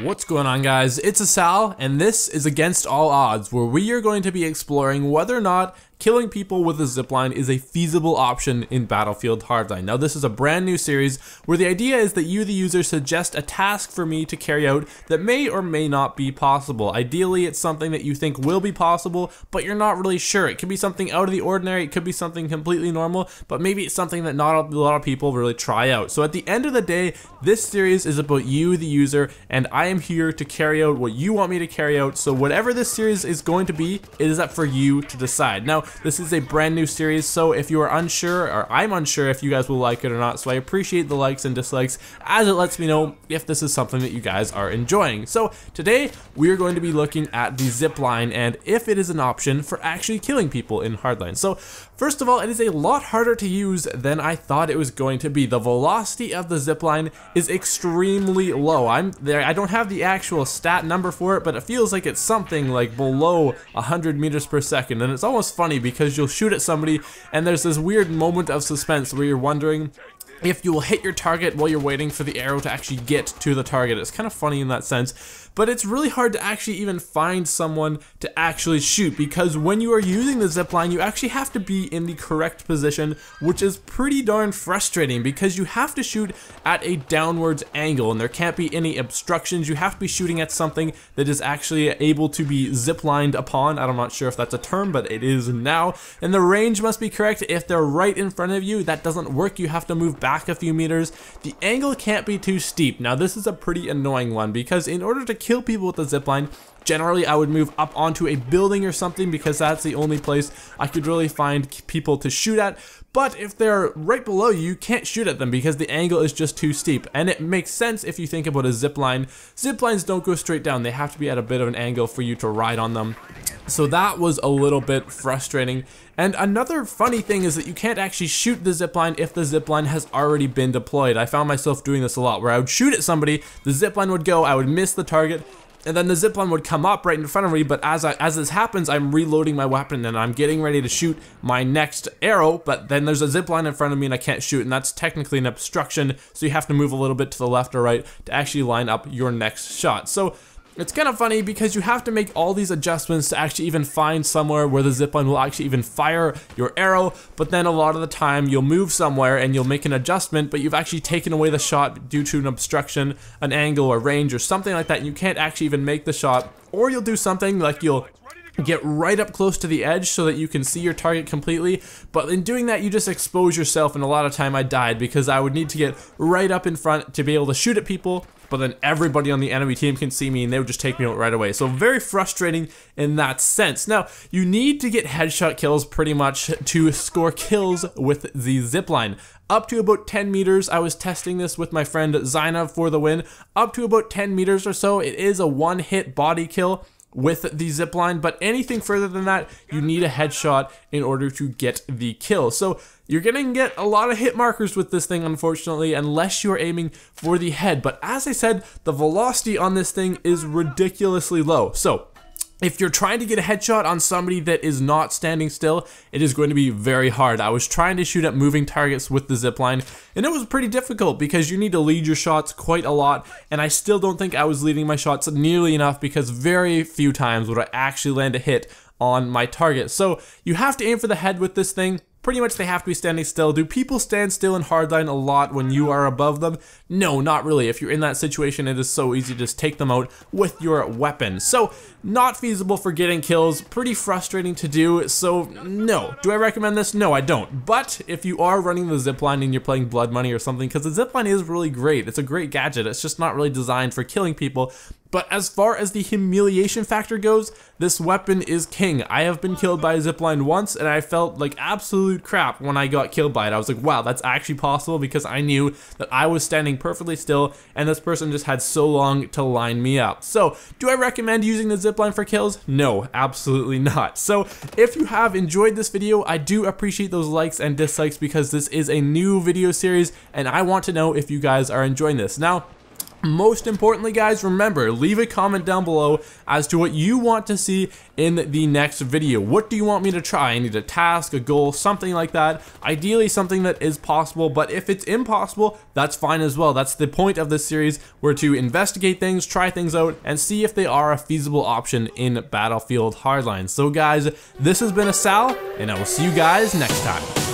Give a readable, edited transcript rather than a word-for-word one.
What's going on, guys? It's Asal, and this is Against All Odds, where we are going to be exploring whether or not killing people with a zipline is a feasible option in Battlefield Hardline. Now, this is a brand new series where the idea is that you, the user, suggest a task for me to carry out that may or may not be possible. Ideally, it's something that you think will be possible, but you're not really sure. It could be something out of the ordinary, it could be something completely normal, but maybe it's something that not a lot of people really try out. So at the end of the day, this series is about you, the user, and I am here to carry out what you want me to carry out. So whatever this series is going to be, it is up for you to decide. Now, this is a brand new series, so if you are unsure, or I'm unsure if you guys will like it or not, so I appreciate the likes and dislikes as it lets me know if this is something that you guys are enjoying. So today we are going to be looking at the zipline and if it is an option for actually killing people in Hardline. So first of all, it is a lot harder to use than I thought it was going to be. The velocity of the zipline is extremely low. I don't have the actual stat number for it, but it feels like it's something like below 100 meters per second, and it's almost funny because you'll shoot at somebody and there's this weird moment of suspense where you're wondering if you will hit your target while you're waiting for the arrow to actually get to the target. It's kind of funny in that sense, but it's really hard to actually even find someone to actually shoot, because when you are using the zipline, you actually have to be in the correct position, which is pretty darn frustrating because you have to shoot at a downwards angle and there can't be any obstructions. You have to be shooting at something that is actually able to be ziplined upon. I'm not sure if that's a term, but it is now. And the range must be correct. If they're right in front of you, that doesn't work. You have to move back a few meters. The angle can't be too steep. Now, this is a pretty annoying one because in order to kill people with the zipline, generally I would move up onto a building or something because that's the only place I could really find people to shoot at. But if they're right below you, you can't shoot at them because the angle is just too steep. And it makes sense if you think about a zipline. Ziplines don't go straight down. They have to be at a bit of an angle for you to ride on them. So that was a little bit frustrating. And another funny thing is that you can't actually shoot the zipline if the zipline has already been deployed. I found myself doing this a lot where I would shoot at somebody, the zipline would go, I would miss the target, and then the zipline would come up right in front of me, but as this happens, I'm reloading my weapon and I'm getting ready to shoot my next arrow, but then there's a zipline in front of me and I can't shoot, and that's technically an obstruction, so you have to move a little bit to the left or right to actually line up your next shot. So it's kind of funny because you have to make all these adjustments to actually even find somewhere where the zipline will actually even fire your arrow, but then a lot of the time you'll move somewhere and you'll make an adjustment, but you've actually taken away the shot due to an obstruction, an angle, or range, or something like that, and you can't actually even make the shot. Or you'll do something like you'll get right up close to the edge so that you can see your target completely, but in doing that you just expose yourself, and a lot of time I died because I would need to get right up in front to be able to shoot at people, but then everybody on the enemy team can see me and they would just take me out right away. So very frustrating in that sense. Now, you need to get headshot kills pretty much to score kills with the zipline. Up to about 10 meters, I was testing this with my friend Zaina for the win. Up to about 10 meters or so, it is a one-hit body kill with the zipline, but anything further than that, you need a headshot in order to get the kill. So you're gonna get a lot of hit markers with this thing, unfortunately, unless you're aiming for the head. But as I said, the velocity on this thing is ridiculously low. So if you're trying to get a headshot on somebody that is not standing still, it is going to be very hard. I was trying to shoot at moving targets with the zipline, and it was pretty difficult because you need to lead your shots quite a lot, and I still don't think I was leading my shots nearly enough because very few times would I actually land a hit on my target. So you have to aim for the head with this thing. Pretty much they have to be standing still. Do people stand still in Hardline a lot when you are above them? No, not really. If you're in that situation, it is so easy to just take them out with your weapon. So, not feasible for getting kills, pretty frustrating to do, so no. Do I recommend this? No, I don't. But if you are running the zipline and you're playing Blood Money or something, because the zipline is really great, it's a great gadget, it's just not really designed for killing people. But as far as the humiliation factor goes, this weapon is king. I have been killed by a zipline once, and I felt like absolute crap when I got killed by it. I was like, wow, that's actually possible, because I knew that I was standing perfectly still, and this person just had so long to line me up. So, do I recommend using the zipline for kills? No, absolutely not. So, if you have enjoyed this video, I do appreciate those likes and dislikes because this is a new video series, and I want to know if you guys are enjoying this. Now, Most importantly, guys, remember, leave a comment down below as to what you want to see in the next video. What do you want me to try? I need a task, a goal, something like that. Ideally, something that is possible, but if it's impossible, that's fine as well. That's the point of this series. We're to investigate things, try things out, and see if they are a feasible option in Battlefield Hardline. So guys, this has been Asal, and I will see you guys next time.